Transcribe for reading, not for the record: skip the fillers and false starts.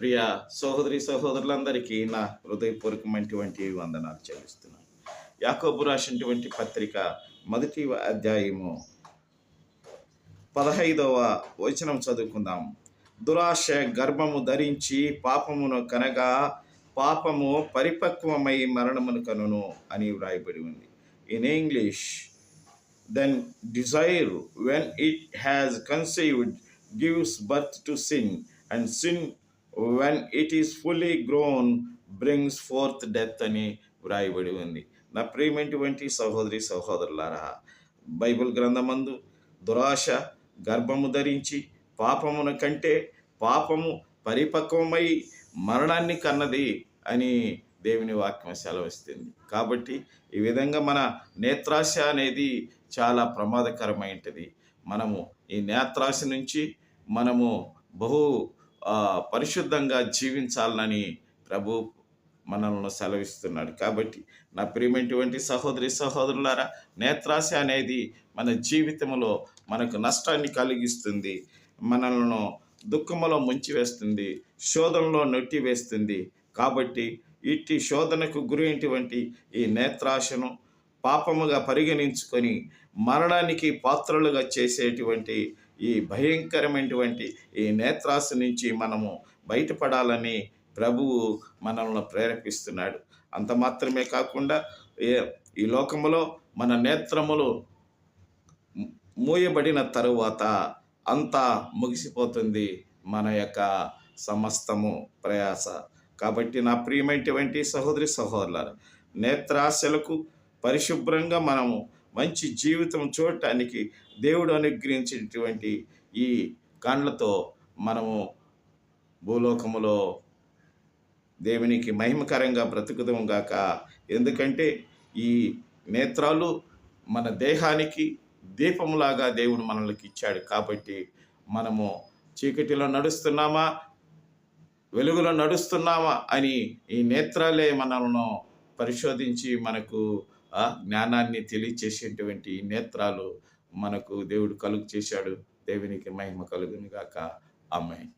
ప్రియ సహోదరి సహోదరులందరికీ నా హృదయపూర్వకమైనటువంటి వందనాలు చెల్లిస్తున్నాను. యాకోబు రాసినటువంటి పత్రిక మొదటి అధ్యాయము 15వ వచనం చదువుకుందాం. దురాశ గర్భము ధరించి పాపమును కనగా పాపము పరిపక్వమై మరణమును కనును అని వ్రాయబడి ఉంది. In English, then desire when it has conceived gives birth to sin, and sin when it is fully grown brings forth death అని వ్రాయబడి ఉంది. నా ప్రియమైనటువంటి సహోదరి సహోదరులారా, బైబిల్ గ్రంథమందు దురాశ గర్భము ధరించి పాపమును కంటే పాపము పరిపక్వమై మరణాన్ని కన్నది అని దేవుని వాక్యం సెలవిస్తుంది. కాబట్టి ఈ విధంగా మన నేత్రాశ అనేది చాలా ప్రమాదకరమైనది. మనము ఈ నేత్రాశ నుంచి మనము బహు పరిశుద్ధంగా జీవించాలని ప్రభు మనల్ని సెలవిస్తున్నాడు. కాబట్టి నా ప్రియమైనటువంటి సహోదరి సహోదరులారా, నేత్రాశ అనేది మన జీవితంలో మనకు నష్టాన్ని కలిగిస్తుంది, మనల్ని దుఃఖములో ముంచివేస్తుంది, శోధనలో నెట్టివేస్తుంది. కాబట్టి ఇట్టి శోధనకు గురైనటువంటి ఈ నేత్రాశను పాపముగా పరిగణించుకొని మరణానికి పాత్రలుగా చేసేటువంటి ఈ భయంకరమైనటువంటి ఈ నేత్రాశ నుంచి మనము బయటపడాలని ప్రభువు మనల్ని ప్రేరేపిస్తున్నాడు. అంత మాత్రమే కాకుండా ఈ లోకములో మన నేత్రములు మూయబడిన తరువాత అంతా ముగిసిపోతుంది మన యొక్క సమస్తము ప్రయాస. కాబట్టి నా ప్రియమైనటువంటి సహోదరి సహోదరులారా, నేత్రాశలకు పరిశుభ్రంగా మనము మంచి జీవితం చూడటానికి దేవుడు అనుగ్రహించినటువంటి ఈ కళ్ళతో మనము భూలోకములో దేవునికి మహిమకరంగా బ్రతుకుదాము గాక. ఎందుకంటే ఈ నేత్రాలు మన దేహానికి దీపములాగా దేవుడు మనల్ని ఇచ్చాడు. కాబట్టి మనము చీకటిలో నడుస్తున్నామా, వెలుగులో నడుస్తున్నామా అని ఈ నేత్రాలే మనల్ని పరిశోధించి మనకు జ్ఞానాన్ని తెలియచేసేటువంటి నేత్రాలు మనకు దేవుడు కలుగు చేశాడు. దేవునికి మహిమ కలుగును గాక. ఆమేన్.